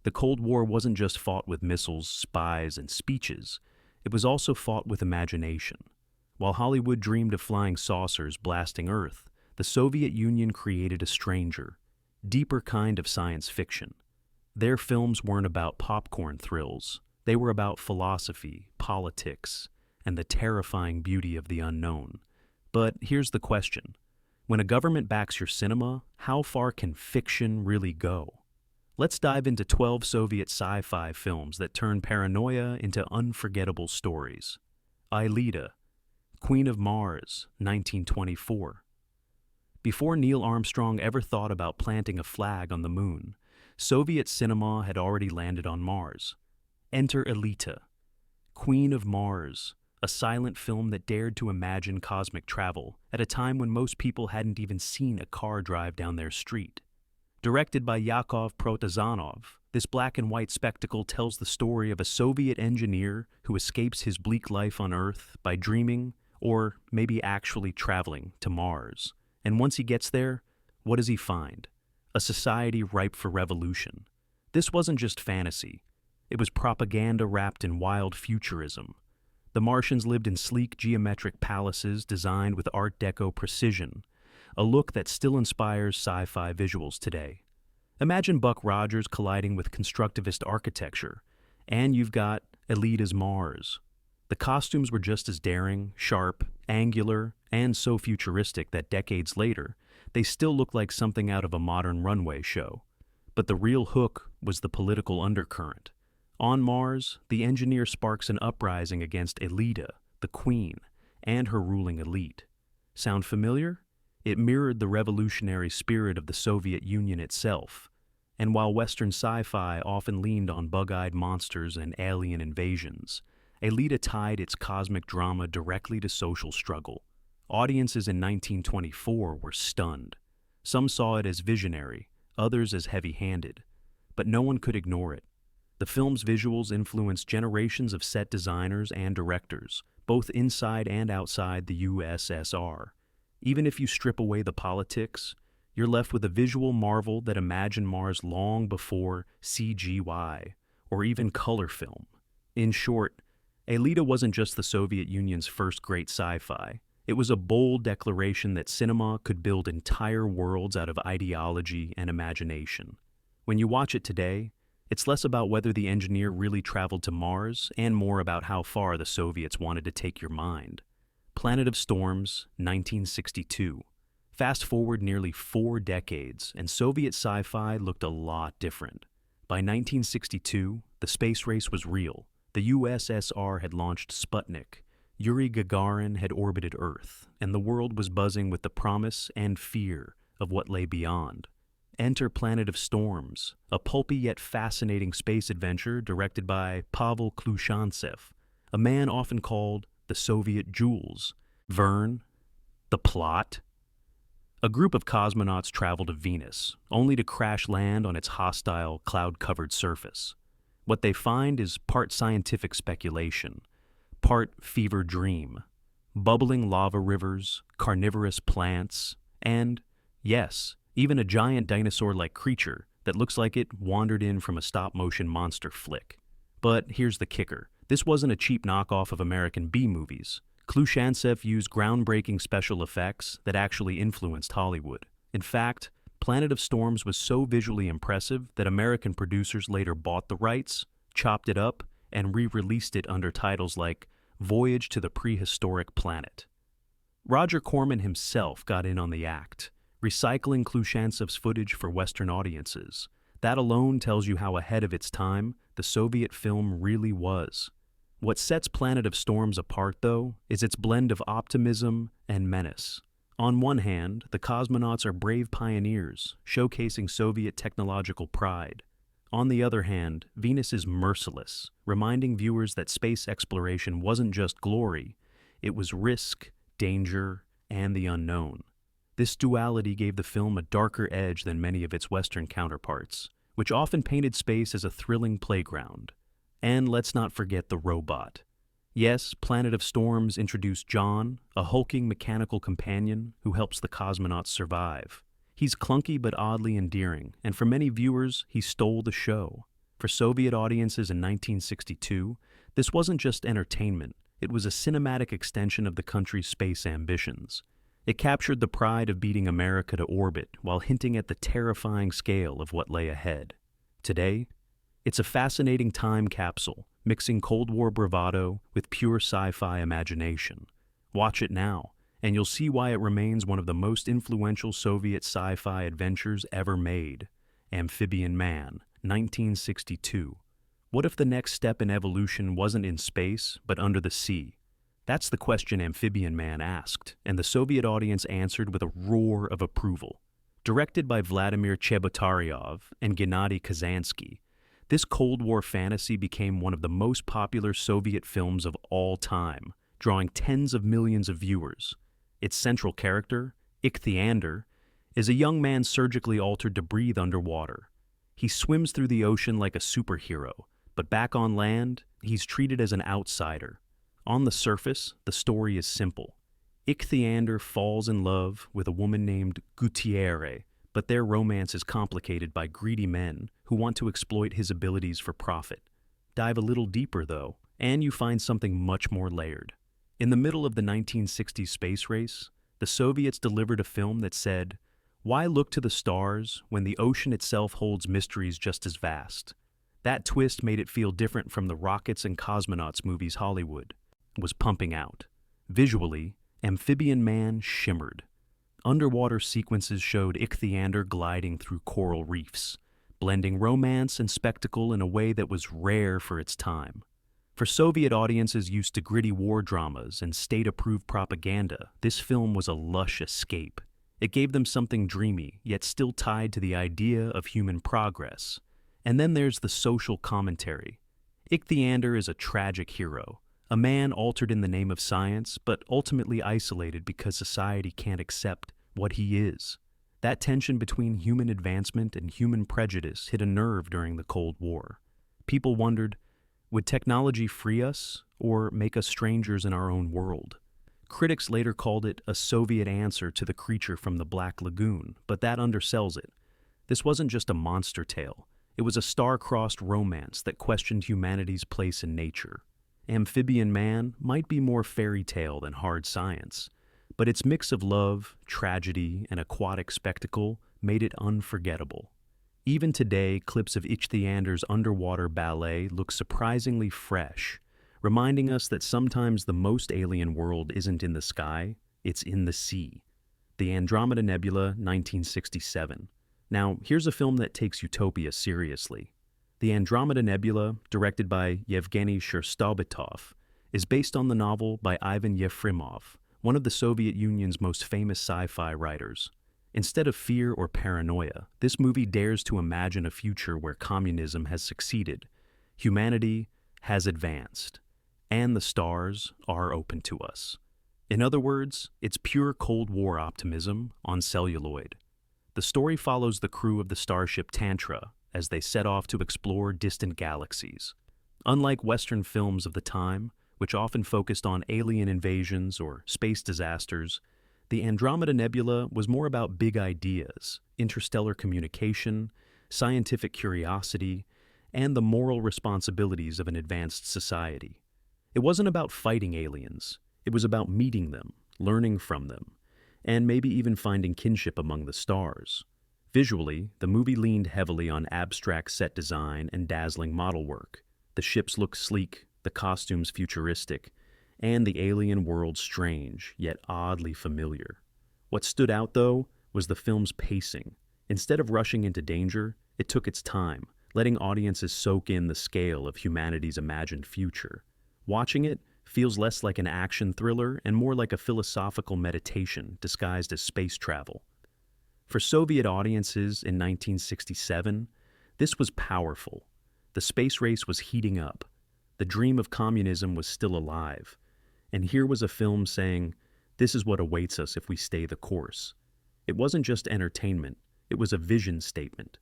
The Cold War wasn't just fought with missiles, spies, and speeches. It was also fought with imagination. While Hollywood dreamed of flying saucers blasting Earth, the Soviet Union created a stranger, deeper kind of science fiction. Their films weren't about popcorn thrills. They were about philosophy, politics, and the terrifying beauty of the unknown. But here's the question. When a government backs your cinema, how far can fiction really go? Let's dive into 12 Soviet sci-fi films that turn paranoia into unforgettable stories. Aelita, Queen of Mars, 1924. Before Neil Armstrong ever thought about planting a flag on the moon, Soviet cinema had already landed on Mars. Enter Aelita, Queen of Mars, a silent film that dared to imagine cosmic travel at a time when most people hadn't even seen a car drive down their street. Directed by Yakov Protazanov, this black and white spectacle tells the story of a Soviet engineer who escapes his bleak life on Earth by dreaming, or maybe actually traveling, to Mars. And once he gets there, what does he find? A society ripe for revolution. This wasn't just fantasy. It was propaganda wrapped in wild futurism. The Martians lived in sleek geometric palaces designed with Art Deco precision, a look that still inspires sci-fi visuals today. Imagine Buck Rogers colliding with constructivist architecture, and you've got Aelita's Mars. The costumes were just as daring, sharp, angular, and so futuristic that decades later, they still look like something out of a modern runway show. But the real hook was the political undercurrent. On Mars, the engineer sparks an uprising against Aelita, the queen, and her ruling elite. Sound familiar? It mirrored the revolutionary spirit of the Soviet Union itself. And while Western sci-fi often leaned on bug-eyed monsters and alien invasions, Aelita tied its cosmic drama directly to social struggle. Audiences in 1924 were stunned. Some saw it as visionary, others as heavy-handed. But no one could ignore it. The film's visuals influenced generations of set designers and directors, both inside and outside the USSR. Even if you strip away the politics, you're left with a visual marvel that imagined Mars long before CGI or even color film. In short, Aelita wasn't just the Soviet Union's first great sci-fi. It was a bold declaration that cinema could build entire worlds out of ideology and imagination. When you watch it today, it's less about whether the engineer really traveled to Mars and more about how far the Soviets wanted to take your mind. Planet of Storms, 1962. Fast forward nearly 4 decades, and Soviet sci-fi looked a lot different. By 1962, the space race was real. The USSR had launched Sputnik, Yuri Gagarin had orbited Earth, and the world was buzzing with the promise and fear of what lay beyond. Enter Planet of Storms, a pulpy yet fascinating space adventure directed by Pavel Klushantsev, a man often called the Soviet Jules. Verne. The plot? A group of cosmonauts travel to Venus, only to crash land on its hostile, cloud-covered surface. What they find is part scientific speculation, part fever dream. Bubbling lava rivers, carnivorous plants, and, yes, even a giant dinosaur-like creature that looks like it wandered in from a stop-motion monster flick. But here's the kicker. This wasn't a cheap knockoff of American B-movies. Klushantsev used groundbreaking special effects that actually influenced Hollywood. In fact, Planet of Storms was so visually impressive that American producers later bought the rights, chopped it up, and re-released it under titles like Voyage to the Prehistoric Planet. Roger Corman himself got in on the act, recycling Klushantsev's footage for Western audiences. That alone tells you how ahead of its time the Soviet film really was. What sets Planet of Storms apart, though, is its blend of optimism and menace. On one hand, the cosmonauts are brave pioneers, showcasing Soviet technological pride. On the other hand, Venus is merciless, reminding viewers that space exploration wasn't just glory, it was risk, danger, and the unknown. This duality gave the film a darker edge than many of its Western counterparts, which often painted space as a thrilling playground. And let's not forget the robot. Yes, Planet of Storms introduced John, a hulking mechanical companion who helps the cosmonauts survive. He's clunky but oddly endearing, and for many viewers, he stole the show. For Soviet audiences in 1962, this wasn't just entertainment, it was a cinematic extension of the country's space ambitions. It captured the pride of beating America to orbit while hinting at the terrifying scale of what lay ahead. Today, it's a fascinating time capsule, mixing Cold War bravado with pure sci-fi imagination. Watch it now, and you'll see why it remains one of the most influential Soviet sci-fi adventures ever made. Amphibian Man, 1962. What if the next step in evolution wasn't in space, but under the sea? That's the question Amphibian Man asked, and the Soviet audience answered with a roar of approval. Directed by Vladimir Chebotaryov and Gennady Kazansky, this Cold War fantasy became one of the most popular Soviet films of all time, drawing tens of millions of viewers. Its central character, Ichthyander, is a young man surgically altered to breathe underwater. He swims through the ocean like a superhero, but back on land, he's treated as an outsider. On the surface, the story is simple. Ichthyander falls in love with a woman named Gutierre, but their romance is complicated by greedy men who want to exploit his abilities for profit. Dive a little deeper, though, and you find something much more layered. In the middle of the 1960s space race, the Soviets delivered a film that said, "Why look to the stars when the ocean itself holds mysteries just as vast?" That twist made it feel different from the rockets and cosmonauts movies Hollywood was pumping out. Visually, Amphibian Man shimmered. Underwater sequences showed Ichthyander gliding through coral reefs, blending romance and spectacle in a way that was rare for its time. For Soviet audiences used to gritty war dramas and state-approved propaganda, this film was a lush escape. It gave them something dreamy, yet still tied to the idea of human progress. And then there's the social commentary. Ichthyander is a tragic hero, a man altered in the name of science, but ultimately isolated because society can't accept what he is. That tension between human advancement and human prejudice hit a nerve during the Cold War. People wondered, would technology free us or make us strangers in our own world? Critics later called it a Soviet answer to the creature from the Black Lagoon, but that undersells it. This wasn't just a monster tale. It was a star-crossed romance that questioned humanity's place in nature. Amphibian Man might be more fairy tale than hard science, but its mix of love, tragedy, and aquatic spectacle made it unforgettable. Even today, clips of Ichthyander's underwater ballet look surprisingly fresh, reminding us that sometimes the most alien world isn't in the sky, it's in the sea. The Andromeda Nebula, 1967. Now, here's a film that takes utopia seriously. The Andromeda Nebula, directed by Yevgeny Shcherbetov, is based on the novel by Ivan Yefremov, one of the Soviet Union's most famous sci-fi writers. Instead of fear or paranoia, this movie dares to imagine a future where communism has succeeded, humanity has advanced, and the stars are open to us. In other words, it's pure Cold War optimism on celluloid. The story follows the crew of the starship Tantra as they set off to explore distant galaxies. Unlike Western films of the time, which often focused on alien invasions or space disasters, the Andromeda Nebula was more about big ideas, interstellar communication, scientific curiosity, and the moral responsibilities of an advanced society. It wasn't about fighting aliens. It was about meeting them, learning from them, and maybe even finding kinship among the stars. Visually, the movie leaned heavily on abstract set design and dazzling model work. The ships looked sleek, the costumes futuristic, and the alien world strange, yet oddly familiar. What stood out, though, was the film's pacing. Instead of rushing into danger, it took its time, letting audiences soak in the scale of humanity's imagined future. Watching it feels less like an action thriller and more like a philosophical meditation disguised as space travel. For Soviet audiences in 1967, this was powerful. The space race was heating up. The dream of communism was still alive. And here was a film saying, this is what awaits us if we stay the course. It wasn't just entertainment, it was a vision statement.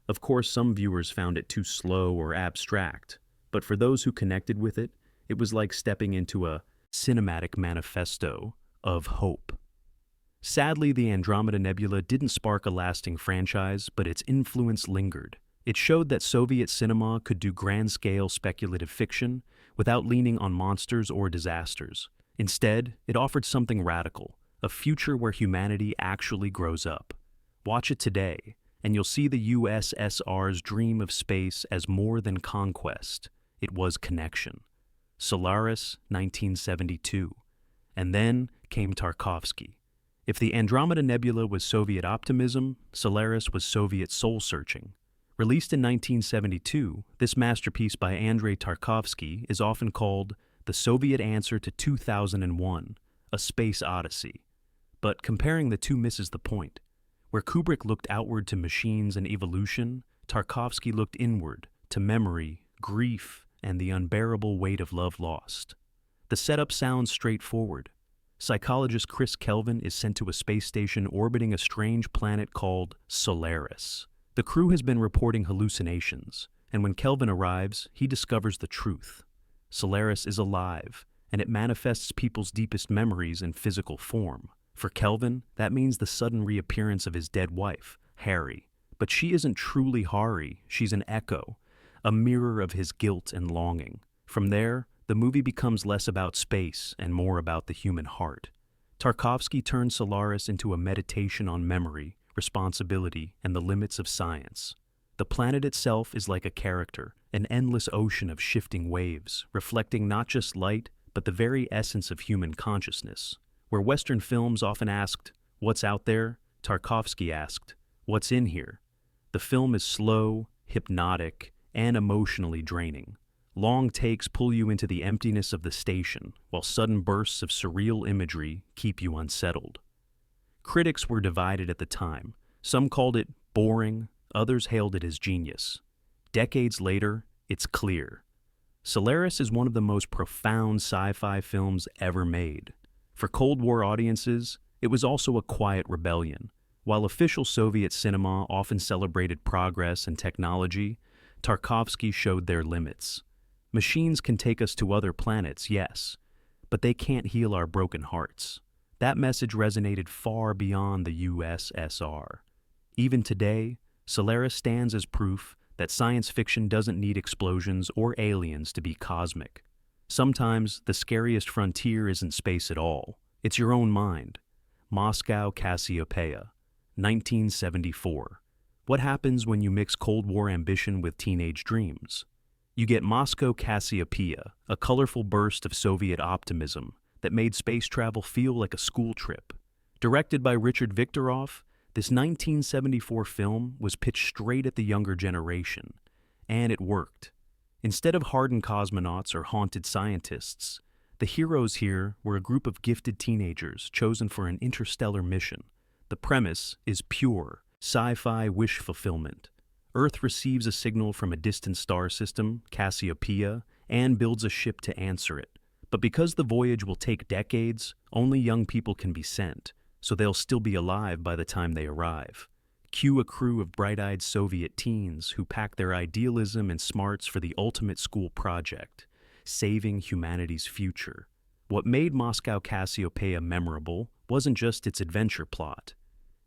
Of course, some viewers found it too slow or abstract, but for those who connected with it, it was like stepping into a cinematic manifesto of hope. Sadly, the Andromeda Nebula didn't spark a lasting franchise, but its influence lingered. It showed that Soviet cinema could do grand-scale speculative fiction without leaning on monsters or disasters. Instead, it offered something radical, a future where humanity actually grows up. Watch it today, and you'll see the USSR's dream of space as more than conquest. It was connection. Solaris, 1972. And then came Tarkovsky. If the Andromeda Nebula was Soviet optimism, Solaris was Soviet soul-searching. Released in 1972, this masterpiece by Andrei Tarkovsky is often called the Soviet answer to 2001, A Space Odyssey. But comparing the two misses the point. Where Kubrick looked outward to machines and evolution, Tarkovsky looked inward to memory, grief, and the unbearable weight of love lost. The setup sounds straightforward. Psychologist Chris Kelvin is sent to a space station orbiting a strange planet called Solaris. The crew has been reporting hallucinations, and when Kelvin arrives, he discovers the truth. Solaris is alive, and it manifests people's deepest memories in physical form. For Kelvin, that means the sudden reappearance of his dead wife, Harry. But she isn't truly Hari, she's an echo, a mirror of his guilt and longing. From there, the movie becomes less about space and more about the human heart. Tarkovsky turns Solaris into a meditation on memory, responsibility, and the limits of science. The planet itself is like a character, an endless ocean of shifting waves, reflecting not just light, but the very essence of human consciousness. Where Western films often asked, "What's out there?" Tarkovsky asked, "What's in here?" The film is slow, hypnotic, and emotionally draining. Long takes pull you into the emptiness of the station, while sudden bursts of surreal imagery keep you unsettled. Critics were divided at the time. Some called it boring, others hailed it as genius. Decades later, it's clear. Solaris is one of the most profound sci-fi films ever made. For Cold War audiences, it was also a quiet rebellion. While official Soviet cinema often celebrated progress and technology, Tarkovsky showed their limits. Machines can take us to other planets, yes, but they can't heal our broken hearts. That message resonated far beyond the USSR. Even today, Solaris stands as proof that science fiction doesn't need explosions or aliens to be cosmic. Sometimes, the scariest frontier isn't space at all. It's your own mind. Moscow-Cassiopeia, 1974. What happens when you mix Cold War ambition with teenage dreams? You get Moscow-Cassiopeia, a colorful burst of Soviet optimism that made space travel feel like a school trip. Directed by Richard Viktorov, this 1974 film was pitched straight at the younger generation, and it worked. Instead of hardened cosmonauts or haunted scientists, the heroes here were a group of gifted teenagers chosen for an interstellar mission. The premise is pure, sci-fi wish fulfillment. Earth receives a signal from a distant star system, Cassiopeia, and builds a ship to answer it. But because the voyage will take decades, only young people can be sent, so they'll still be alive by the time they arrive. Cue a crew of bright-eyed Soviet teens who pack their idealism and smarts for the ultimate school project, saving humanity's future. What made Moscow-Cassiopeia memorable wasn't just its adventure plot.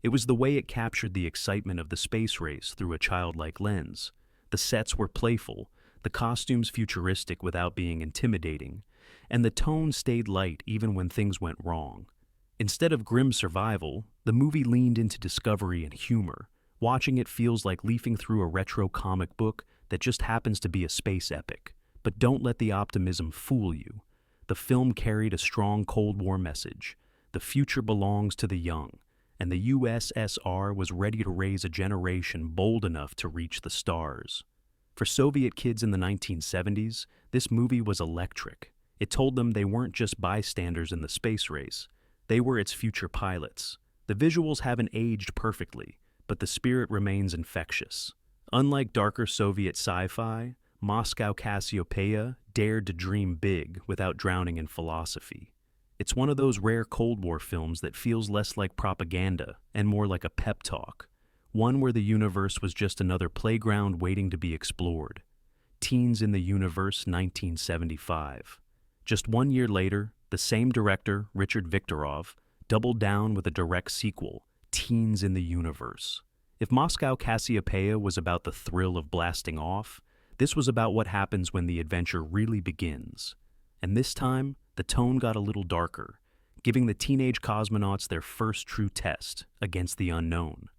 It was the way it captured the excitement of the space race through a childlike lens. The sets were playful, the costumes futuristic without being intimidating, and the tone stayed light even when things went wrong. Instead of grim survival, the movie leaned into discovery and humor. Watching it feels like leafing through a retro comic book that just happens to be a space epic. But don't let the optimism fool you. The film carried a strong Cold War message. The future belongs to the young, and the USSR was ready to raise a generation bold enough to reach the stars. For Soviet kids in the 1970s, this movie was electric. It told them they weren't just bystanders in the space race. They were its future pilots. The visuals haven't aged perfectly, but the spirit remains infectious. Unlike darker Soviet sci-fi, Moscow-Cassiopeia dared to dream big without drowning in philosophy. It's one of those rare Cold War films that feels less like propaganda and more like a pep talk, one where the universe was just another playground waiting to be explored. Teens in the Universe, 1975. Just 1 year later, the same director, Richard Viktorov, doubled down with a direct sequel, Teens in the Universe. If Moscow-Cassiopeia was about the thrill of blasting off, this was about what happens when the adventure really begins. And this time, the tone got a little darker, giving the teenage cosmonauts their first true test against the unknown.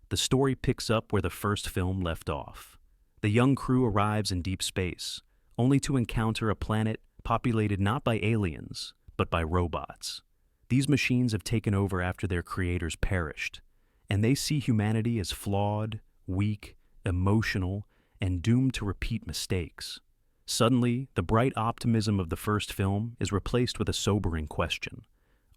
The story picks up where the first film left off. The young crew arrives in deep space, only to encounter a planet populated not by aliens, but by robots. These machines have taken over after their creators perished, and they see humanity as flawed, weak, emotional, and doomed to repeat mistakes. Suddenly, the bright optimism of the first film is replaced with a sobering question.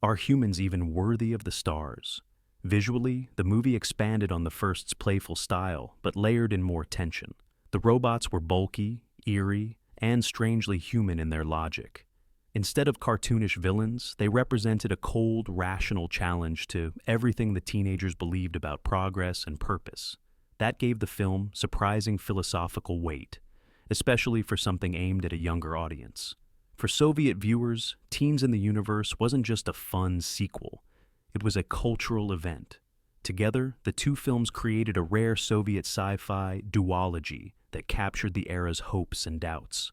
Are humans even worthy of the stars? Visually, the movie expanded on the first's playful style, but layered in more tension. The robots were bulky, eerie, and strangely human in their logic. Instead of cartoonish villains, they represented a cold, rational challenge to everything the teenagers believed about progress and purpose. That gave the film surprising philosophical weight, especially for something aimed at a younger audience. For Soviet viewers, Teens in the Universe wasn't just a fun sequel. It was a cultural event. Together, the two films created a rare Soviet sci-fi duology that captured the era's hopes and doubts.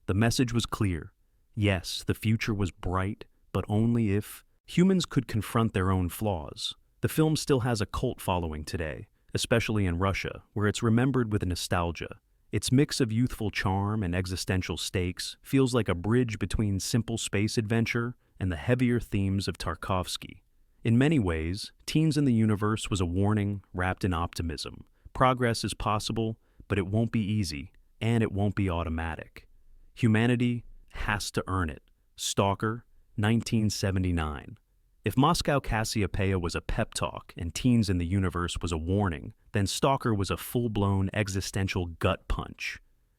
The message was clear. Yes, the future was bright, but only if humans could confront their own flaws. The film still has a cult following today, especially in Russia, where it's remembered with nostalgia. Its mix of youthful charm and existential stakes feels like a bridge between simple space adventure and the heavier themes of Tarkovsky. In many ways, Teens in the Universe was a warning wrapped in optimism. Progress is possible, but it won't be easy, and it won't be automatic. Humanity has to earn it. Stalker, 1979. If Moscow-Cassiopeia was a pep talk and Teens in the Universe was a warning, then Stalker was a full-blown existential gut punch.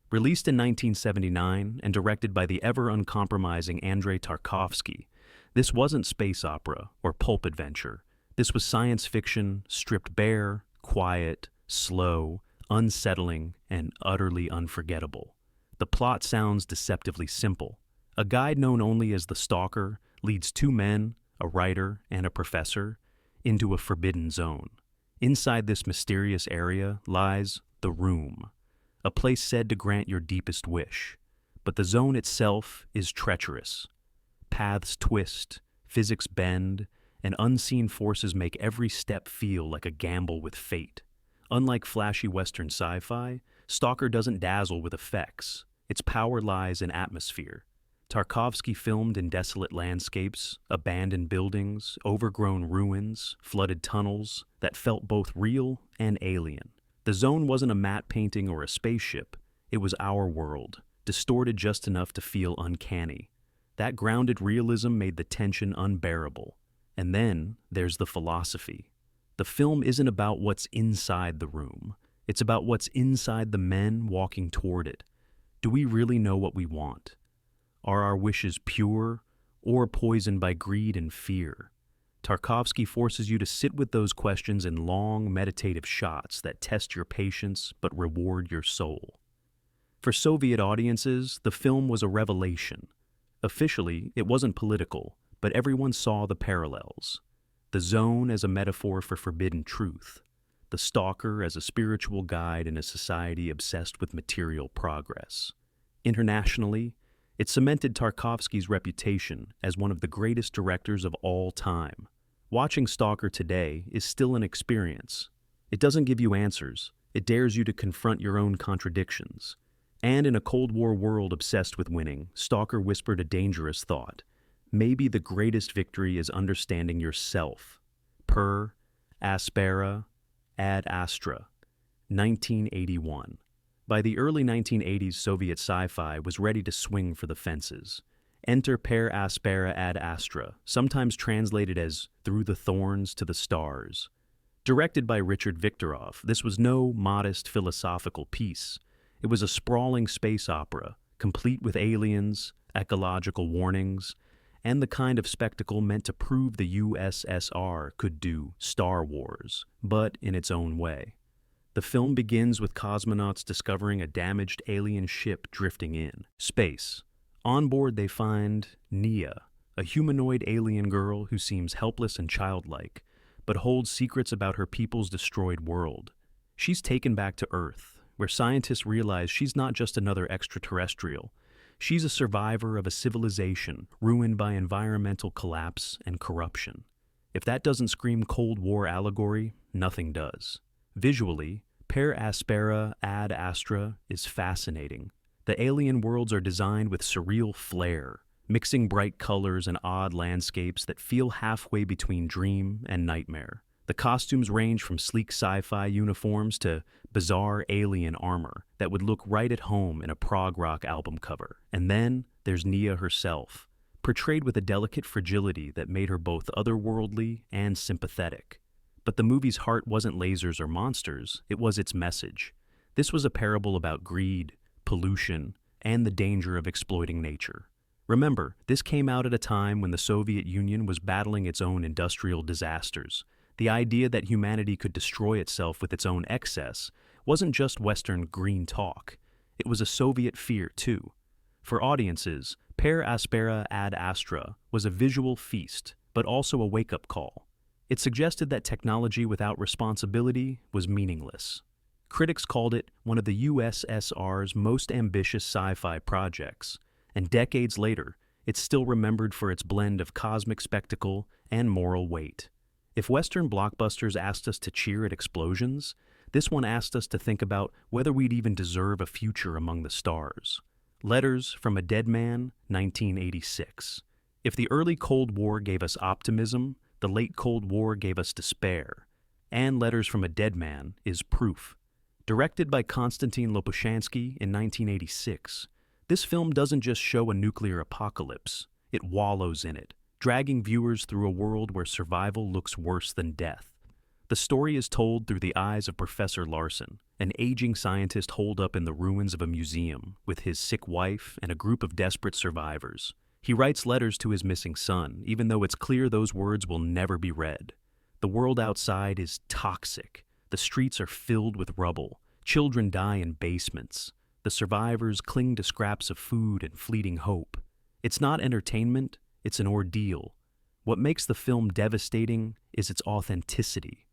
Released in 1979 and directed by the ever-uncompromising Andrei Tarkovsky, this wasn't space opera or pulp adventure. This was science fiction stripped bare, quiet, slow, unsettling, and utterly unforgettable. The plot sounds deceptively simple. A guide known only as the Stalker leads two men, a writer and a professor, into a forbidden zone. Inside this mysterious area lies the Room, a place said to grant your deepest wish. But the zone itself is treacherous. Paths twist, physics bend, and unseen forces make every step feel like a gamble with fate. Unlike flashy Western sci-fi, Stalker doesn't dazzle with effects. Its power lies in atmosphere. Tarkovsky filmed in desolate landscapes, abandoned buildings, overgrown ruins, flooded tunnels that felt both real and alien. The zone wasn't a matte painting or a spaceship. It was our world, distorted just enough to feel uncanny. That grounded realism made the tension unbearable. And then there's the philosophy. The film isn't about what's inside the room. It's about what's inside the men walking toward it. Do we really know what we want? Are our wishes pure or poisoned by greed and fear? Tarkovsky forces you to sit with those questions in long, meditative shots that test your patience but reward your soul. For Soviet audiences, the film was a revelation. Officially, it wasn't political, but everyone saw the parallels. The zone as a metaphor for forbidden truth. The Stalker as a spiritual guide in a society obsessed with material progress. Internationally, it cemented Tarkovsky's reputation as one of the greatest directors of all time. Watching Stalker today is still an experience. It doesn't give you answers. It dares you to confront your own contradictions. And in a Cold War world obsessed with winning, Stalker whispered a dangerous thought. Maybe the greatest victory is understanding yourself. Per Aspera Ad Astra, 1981. By the early 1980s, Soviet sci-fi was ready to swing for the fences. Enter Per Aspera Ad Astra, sometimes translated as Through the Thorns to the Stars. Directed by Richard Viktorov, this was no modest philosophical piece. It was a sprawling space opera, complete with aliens, ecological warnings, and the kind of spectacle meant to prove the USSR could do Star Wars, but in its own way. The film begins with cosmonauts discovering a damaged alien ship drifting in space. On board they find Nia, a humanoid alien girl who seems helpless and childlike, but holds secrets about her people's destroyed world. She's taken back to Earth, where scientists realize she's not just another extraterrestrial. She's a survivor of a civilization ruined by environmental collapse and corruption. If that doesn't scream Cold War allegory, nothing does. Visually, Aspera Ad Astra is fascinating. The alien worlds are designed with surreal flair, mixing bright colors and odd landscapes that feel halfway between dream and nightmare. The costumes range from sleek sci-fi uniforms to bizarre alien armor that would look right at home in a prog rock album cover. And then there's Nia herself, portrayed with a delicate fragility that made her both otherworldly and sympathetic. But the movie's heart wasn't lasers or monsters, it was its message. This was a parable about greed, pollution, and the danger of exploiting nature. Remember, this came out at a time when the Soviet Union was battling its own industrial disasters. The idea that humanity could destroy itself with its own excess wasn't just Western green talk. It was a Soviet fear, too. For audiences, Aspera Ad Astra was a visual feast, but also a wake-up call. It suggested that technology without responsibility was meaningless. Critics called it one of the USSR's most ambitious sci-fi projects, and decades later, it's still remembered for its blend of cosmic spectacle and moral weight. If Western blockbusters asked us to cheer at explosions, this one asked us to think about whether we'd even deserve a future among the stars. Letters from a Dead Man, 1986. If the early Cold War gave us optimism, the late Cold War gave us despair. And Letters from a Dead Man is proof. Directed by Konstantin Lopushansky in 1986, this film doesn't just show a nuclear apocalypse, it wallows in it, dragging viewers through a world where survival looks worse than death. The story is told through the eyes of Professor Larson, an aging scientist holed up in the ruins of a museum with his sick wife and a group of desperate survivors. He writes letters to his missing son, even though it's clear those words will never be read. The world outside is toxic. The streets are filled with rubble. Children die in basements. The survivors cling to scraps of food and fleeting hope. It's not entertainment, it's an ordeal. What makes the film devastating is its authenticity.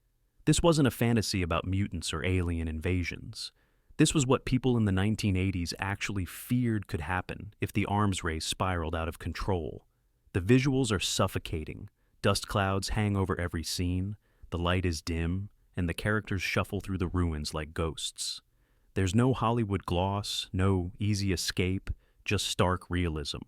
This wasn't a fantasy about mutants or alien invasions. This was what people in the 1980s actually feared could happen if the arms race spiraled out of control. The visuals are suffocating. Dust clouds hang over every scene, the light is dim, and the characters shuffle through the ruins like ghosts. There's no Hollywood gloss, no easy escape, just stark realism.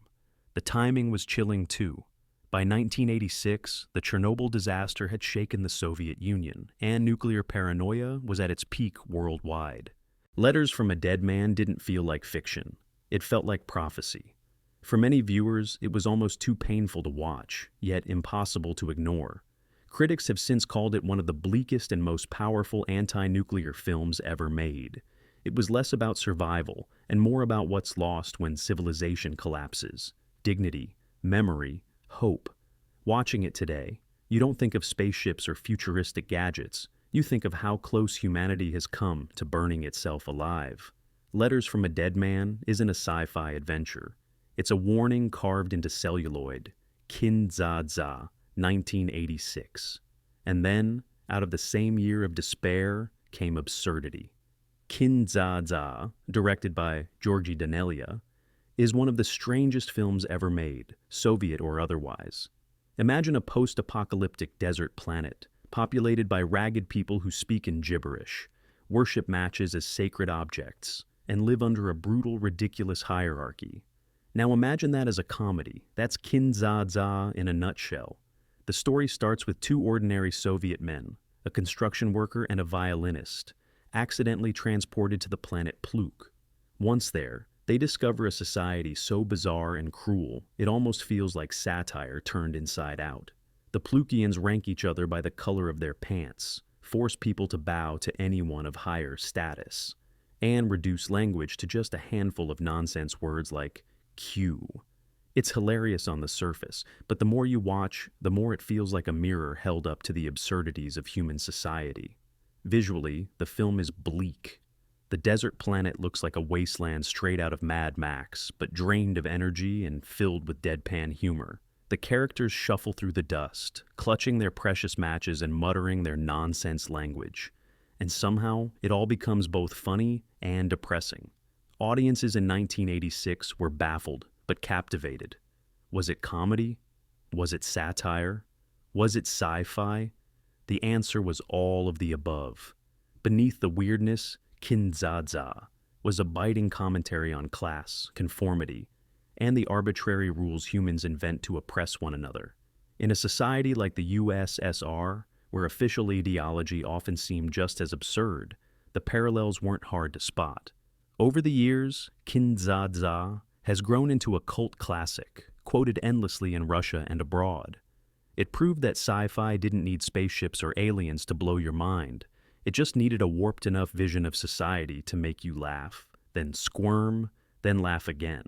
The timing was chilling too. By 1986, the Chernobyl disaster had shaken the Soviet Union, and nuclear paranoia was at its peak worldwide. Letters from a Dead Man didn't feel like fiction. It felt like prophecy. For many viewers, it was almost too painful to watch, yet impossible to ignore. Critics have since called it one of the bleakest and most powerful anti-nuclear films ever made. It was less about survival and more about what's lost when civilization collapses. Dignity, memory, hope. Watching it today, you don't think of spaceships or futuristic gadgets. You think of how close humanity has come to burning itself alive. Letters from a Dead Man isn't a sci-fi adventure. It's a warning carved into celluloid. Kin-dza-dza, 1986. And then, out of the same year of despair, came absurdity. Kin-dza-dza, directed by Georgi Danelia, is one of the strangest films ever made, Soviet or otherwise. Imagine a post-apocalyptic desert planet, populated by ragged people who speak in gibberish, worship matches as sacred objects, and live under a brutal, ridiculous hierarchy. Now imagine that as a comedy. That's Kin-dza-dza in a nutshell. The story starts with two ordinary Soviet men, a construction worker and a violinist, accidentally transported to the planet Pluk. Once there, they discover a society so bizarre and cruel, it almost feels like satire turned inside out. The Plukians rank each other by the color of their pants, force people to bow to anyone of higher status, and reduce language to just a handful of nonsense words like Q. It's hilarious on the surface, but the more you watch, the more it feels like a mirror held up to the absurdities of human society. Visually, the film is bleak. The desert planet looks like a wasteland straight out of Mad Max, but drained of energy and filled with deadpan humor. The characters shuffle through the dust, clutching their precious matches and muttering their nonsense language. And somehow, it all becomes both funny and depressing. Audiences in 1986 were baffled, but captivated. Was it comedy? Was it satire? Was it sci-fi? The answer was all of the above. Beneath the weirdness, Kin-dza-dza was a biting commentary on class, conformity, and the arbitrary rules humans invent to oppress one another. In a society like the USSR, where official ideology often seemed just as absurd, the parallels weren't hard to spot. Over the years, Kin-dza-dza has grown into a cult classic, quoted endlessly in Russia and abroad. It proved that sci-fi didn't need spaceships or aliens to blow your mind. It just needed a warped enough vision of society to make you laugh, then squirm, then laugh again.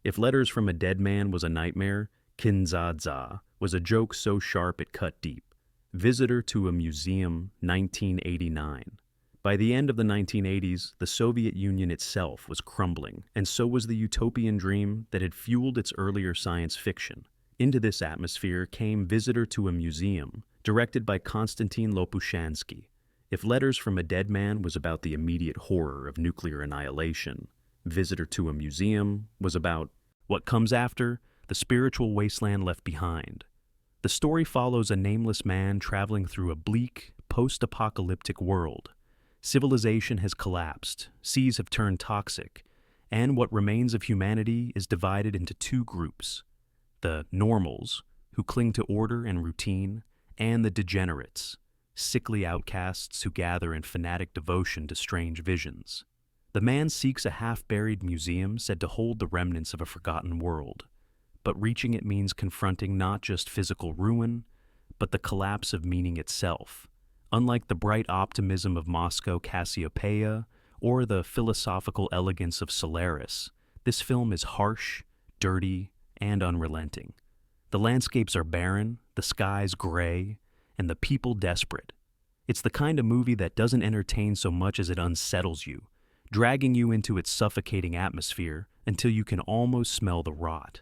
If Letters from a Dead Man was a nightmare, Kin-dza-dza was a joke so sharp it cut deep. Visitor to a Museum, 1989. By the end of the 1980s, the Soviet Union itself was crumbling, and so was the utopian dream that had fueled its earlier science fiction. Into this atmosphere came Visitor to a Museum, directed by Konstantin Lopushansky. If Letters from a Dead Man was about the immediate horror of nuclear annihilation, Visitor to a Museum was about what comes after, the spiritual wasteland left behind. The story follows a nameless man traveling through a bleak, post-apocalyptic world. Civilization has collapsed, seas have turned toxic, and what remains of humanity is divided into two groups: the normals, who cling to order and routine, and the degenerates, sickly outcasts who gather in fanatic devotion to strange visions. The man seeks a half-buried museum said to hold the remnants of a forgotten world. But reaching it means confronting not just physical ruin, but the collapse of meaning itself. Unlike the bright optimism of Moscow-Cassiopeia or the philosophical elegance of Solaris, this film is harsh, dirty, and unrelenting. The landscapes are barren, the skies gray, and the people desperate. It's the kind of movie that doesn't entertain so much as it unsettles you, dragging you into its suffocating atmosphere until you can almost smell the rot.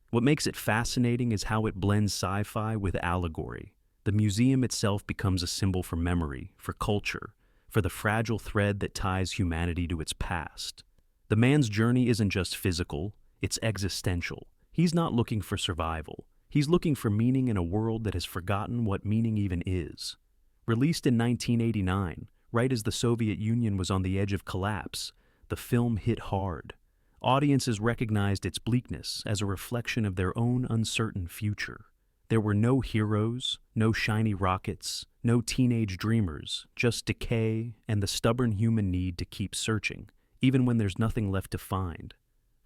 What makes it fascinating is how it blends sci-fi with allegory. The museum itself becomes a symbol for memory, for culture, for the fragile thread that ties humanity to its past. The man's journey isn't just physical, it's existential. He's not looking for survival. He's looking for meaning in a world that has forgotten what meaning even is. Released in 1989, right as the Soviet Union was on the edge of collapse, the film hit hard. Audiences recognized its bleakness as a reflection of their own uncertain future. There were no heroes, no shiny rockets, no teenage dreamers, just decay and the stubborn human need to keep searching, even when there's nothing left to find.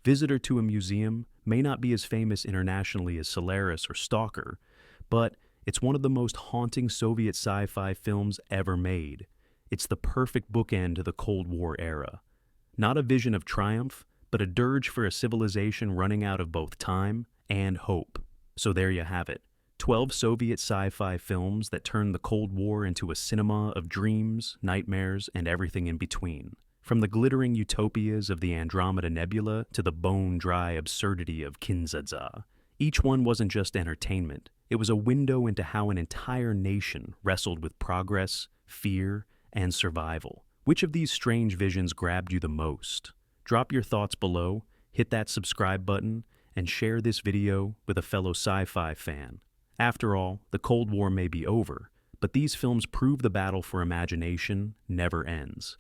Visitor to a Museum may not be as famous internationally as Solaris or Stalker, but it's one of the most haunting Soviet sci-fi films ever made. It's the perfect bookend to the Cold War era. Not a vision of triumph, but a dirge for a civilization running out of both time and hope. So there you have it. 12 Soviet sci-fi films that turned the Cold War into a cinema of dreams, nightmares, and everything in between. From the glittering utopias of the Andromeda Nebula to the bone-dry absurdity of Kin-dza-dza, each one wasn't just entertainment. It was a window into how an entire nation wrestled with progress, fear, and survival. Which of these strange visions grabbed you the most? Drop your thoughts below, hit that subscribe button, and share this video with a fellow sci-fi fan. After all, the Cold War may be over, but these films prove the battle for imagination never ends.